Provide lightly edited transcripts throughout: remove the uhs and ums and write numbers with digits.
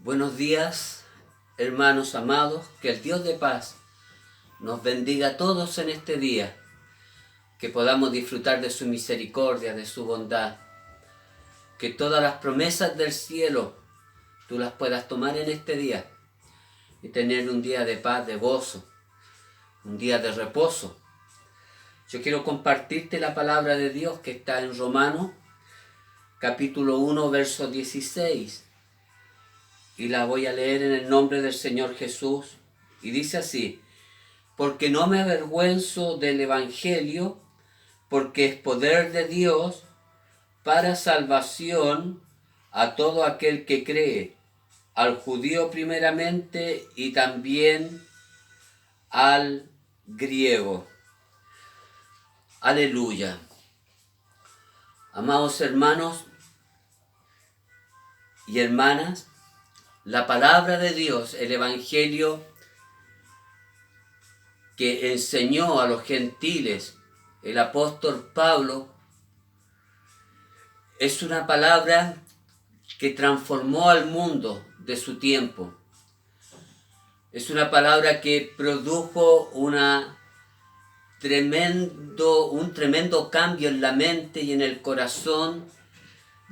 Buenos días, hermanos amados, que el Dios de paz nos bendiga a todos en este día, que podamos disfrutar de su misericordia, de su bondad, que todas las promesas del cielo tú las puedas tomar en este día y tener un día de paz, de gozo, un día de reposo. Yo quiero compartirte la palabra de Dios que está en Romanos, capítulo 1, verso 16. Y la voy a leer en el nombre del Señor Jesús. Y dice así: porque no me avergüenzo del Evangelio, porque es poder de Dios para salvación a todo aquel que cree, al judío primeramente y también al griego. Aleluya. Amados hermanos y hermanas, la palabra de Dios, el Evangelio que enseñó a los gentiles el apóstol Pablo, es una palabra que transformó al mundo de su tiempo. Es una palabra que produjo un tremendo cambio en la mente y en el corazón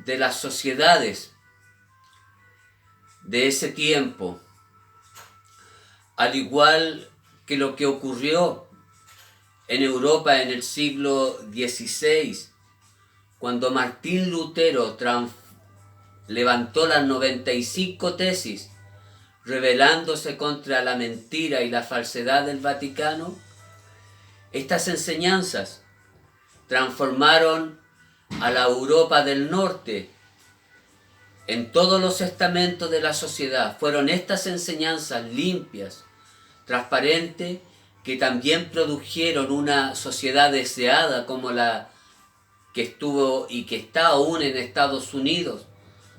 de las sociedades de ese tiempo, al igual que lo que ocurrió en Europa en el siglo XVI, cuando Martín Lutero levantó las 95 tesis, rebelándose contra la mentira y la falsedad del Vaticano. Estas enseñanzas transformaron a la Europa del Norte en todos los estamentos de la sociedad. Fueron estas enseñanzas limpias, transparentes, que también produjeron una sociedad deseada como la que estuvo y que está aún en Estados Unidos,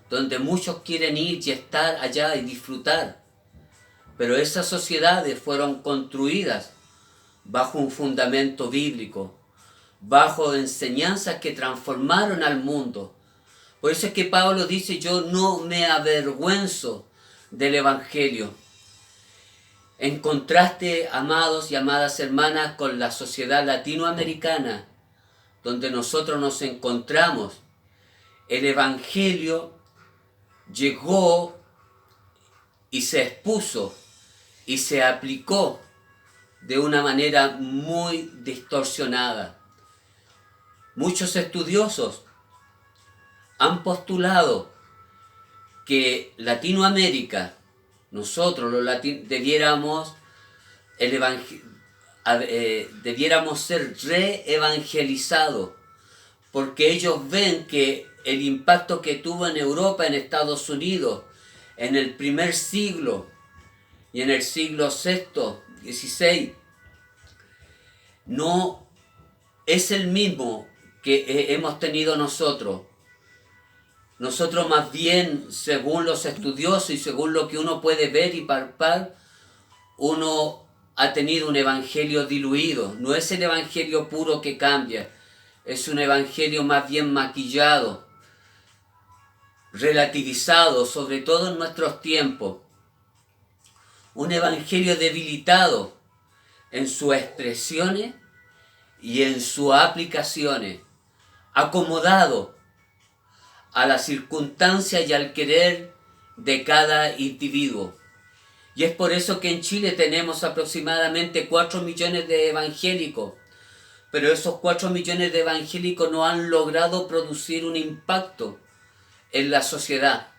donde muchos quieren ir y estar allá y disfrutar. Pero esas sociedades fueron construidas bajo un fundamento bíblico, bajo enseñanzas que transformaron al mundo. Por eso es que Pablo dice: yo no me avergüenzo del Evangelio. En contraste, amados y amadas hermanas, con la sociedad latinoamericana, donde nosotros nos encontramos, el Evangelio llegó y se expuso y se aplicó de una manera muy distorsionada. Muchos estudiosos han postulado que Latinoamérica, nosotros los debiéramos ser reevangelizados, porque ellos ven que el impacto que tuvo en Europa, en Estados Unidos, en el primer siglo y en el siglo VI, XVI, no es el mismo que hemos tenido nosotros. Nosotros más bien, según los estudiosos y según lo que uno puede ver y palpar, uno ha tenido un evangelio diluido. No es el evangelio puro que cambia, es un evangelio más bien maquillado, relativizado, sobre todo en nuestros tiempos. Un evangelio debilitado en sus expresiones y en sus aplicaciones, acomodado a las circunstancias y al querer de cada individuo. Y es por eso que en Chile tenemos aproximadamente 4 millones de evangélicos, pero esos 4 millones de evangélicos no han logrado producir un impacto en la sociedad.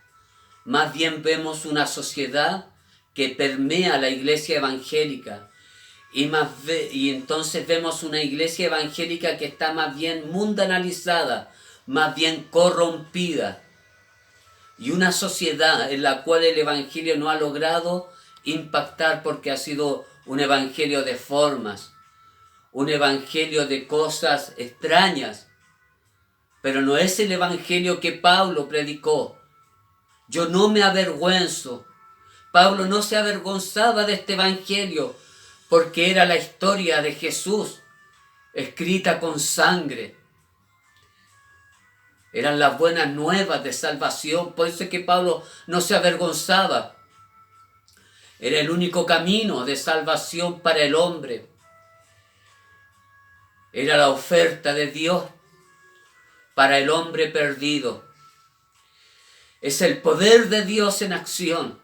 Más bien vemos una sociedad que permea la iglesia evangélica, y entonces vemos una iglesia evangélica que está más bien mundanalizada, más bien corrompida, y una sociedad en la cual el evangelio no ha logrado impactar porque ha sido un evangelio de formas, un evangelio de cosas extrañas, pero no es el evangelio que Pablo predicó. Yo no me avergüenzo. Pablo no se avergonzaba de este evangelio porque era la historia de Jesús escrita con sangre. Eran las buenas nuevas de salvación. Por eso es que Pablo no se avergonzaba. Era el único camino de salvación para el hombre. Era la oferta de Dios para el hombre perdido. Es el poder de Dios en acción.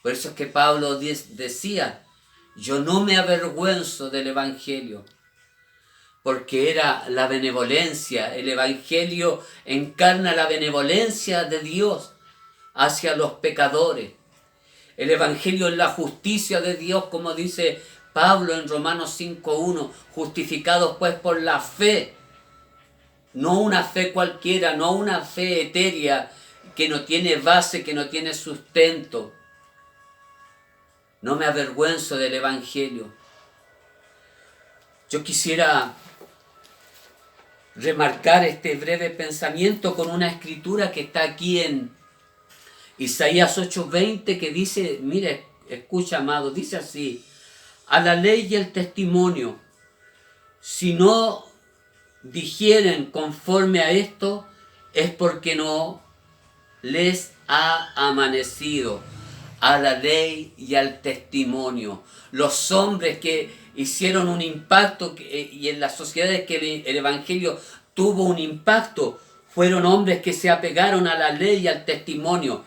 Por eso es que Pablo decía, yo no me avergüenzo del Evangelio, porque era la benevolencia. El Evangelio encarna la benevolencia de Dios hacia los pecadores. El Evangelio es la justicia de Dios, como dice Pablo en Romanos 5:1, justificados pues por la fe, no una fe cualquiera, no una fe etérea que no tiene base, que no tiene sustento. No me avergüenzo del Evangelio. Yo quisiera remarcar este breve pensamiento con una escritura que está aquí en Isaías 8:20, que dice, mire, escucha, amado, dice así: a la ley y el testimonio, si no dijeren conforme a esto, es porque no les ha amanecido. A la ley y al testimonio. Los hombres que hicieron un impacto y en las sociedades que el Evangelio tuvo un impacto, fueron hombres que se apegaron a la ley y al testimonio,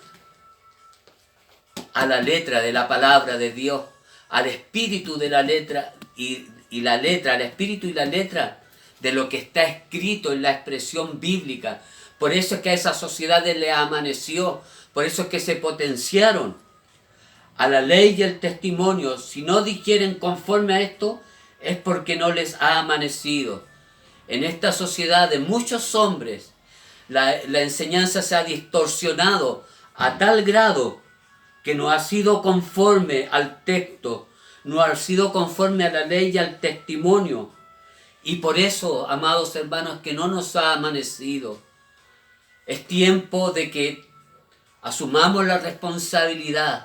a la letra de la palabra de Dios, al espíritu de la letra y la letra, al espíritu y la letra de lo que está escrito en la expresión bíblica. Por eso es que a esas sociedades les amaneció, por eso es que se potenciaron. A la ley y el testimonio, si no digieren conforme a esto, es porque no les ha amanecido. En esta sociedad de muchos hombres, la enseñanza se ha distorsionado a tal grado que no ha sido conforme al texto, no ha sido conforme a la ley y al testimonio. Y por eso, amados hermanos, que no nos ha amanecido. Es tiempo de que asumamos la responsabilidad.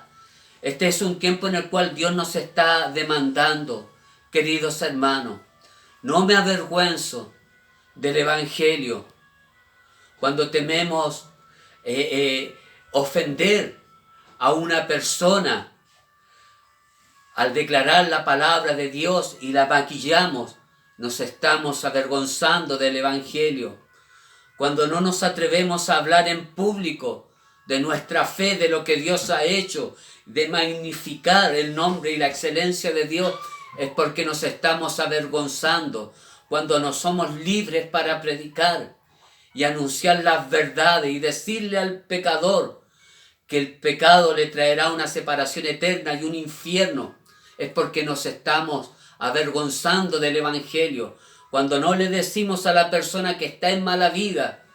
Este es un tiempo en el cual Dios nos está demandando, queridos hermanos. No me avergüenzo del Evangelio. Cuando tememos ofender a una persona al declarar la palabra de Dios y la maquillamos, nos estamos avergonzando del Evangelio. Cuando no nos atrevemos a hablar en público de nuestra fe, de lo que Dios ha hecho, de magnificar el nombre y la excelencia de Dios, es porque nos estamos avergonzando. Cuando no somos libres para predicar y anunciar las verdades y decirle al pecador que el pecado le traerá una separación eterna y un infierno, es porque nos estamos avergonzando del Evangelio. Cuando no le decimos a la persona que está en mala vida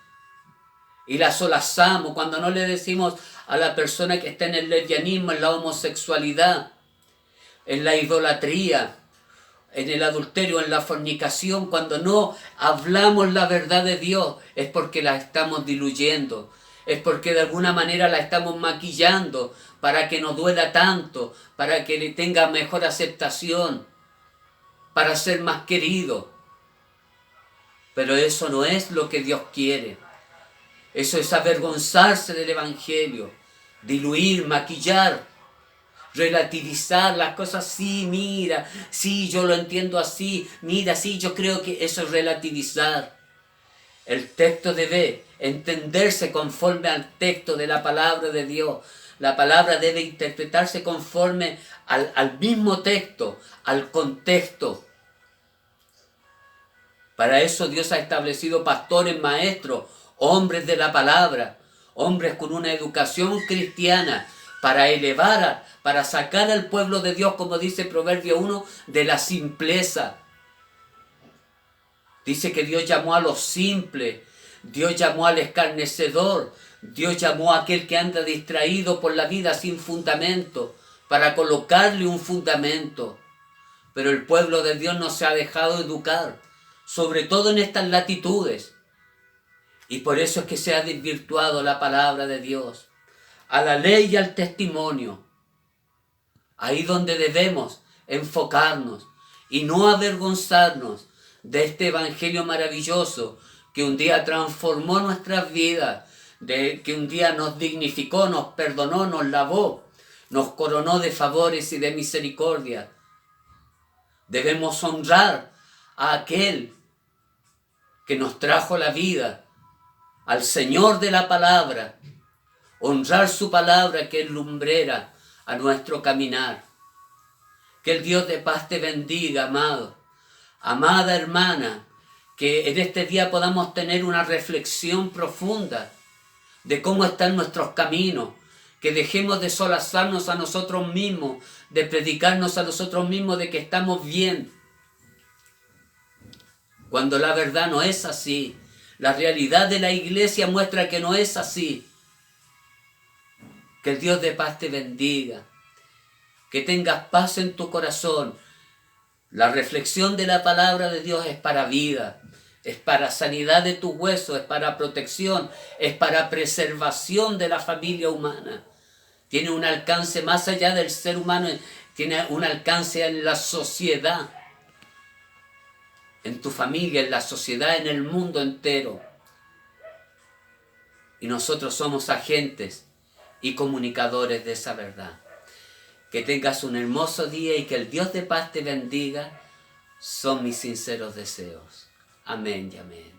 y la solazamos, cuando no le decimos a la persona que está en el lesbianismo, en la homosexualidad, en la idolatría, en el adulterio, en la fornicación, cuando no hablamos la verdad de Dios, es porque la estamos diluyendo, es porque de alguna manera la estamos maquillando para que no duela tanto, para que le tenga mejor aceptación, para ser más querido. Pero eso no es lo que Dios quiere. Eso es avergonzarse del Evangelio, diluir, maquillar, relativizar las cosas. Sí, mira, sí, yo lo entiendo así, mira, sí, yo creo que eso es relativizar. El texto debe entenderse conforme al texto de la palabra de Dios. La palabra debe interpretarse conforme al mismo texto, al contexto. Para eso Dios ha establecido pastores, maestros, hombres de la palabra, hombres con una educación cristiana, para elevar, para sacar al pueblo de Dios, como dice Proverbio 1, de la simpleza. Dice que Dios llamó a los simples, Dios llamó al escarnecedor, Dios llamó a aquel que anda distraído por la vida sin fundamento, para colocarle un fundamento. Pero el pueblo de Dios no se ha dejado educar, sobre todo en estas latitudes. Y por eso es que se ha desvirtuado la palabra de Dios. A la ley y al testimonio. Ahí donde debemos enfocarnos y no avergonzarnos de este evangelio maravilloso que un día transformó nuestras vidas, que un día nos dignificó, nos perdonó, nos lavó, nos coronó de favores y de misericordia. Debemos honrar a aquel que nos trajo la vida, al Señor de la palabra, honrar su palabra que es lumbrera a nuestro caminar. Que el Dios de paz te bendiga, amado, amada hermana, que en este día podamos tener una reflexión profunda de cómo están nuestros caminos, que dejemos de solazarnos a nosotros mismos, de predicarnos a nosotros mismos de que estamos bien, cuando la verdad no es así. La realidad de la iglesia muestra que no es así. Que el Dios de paz te bendiga, que tengas paz en tu corazón. La reflexión de la palabra de Dios es para vida, es para sanidad de tus huesos, es para protección, es para preservación de la familia humana. Tiene un alcance más allá del ser humano, tiene un alcance en la sociedad, en tu familia, en la sociedad, en el mundo entero. Y nosotros somos agentes y comunicadores de esa verdad. Que tengas un hermoso día y que el Dios de paz te bendiga, son mis sinceros deseos. Amén y amén.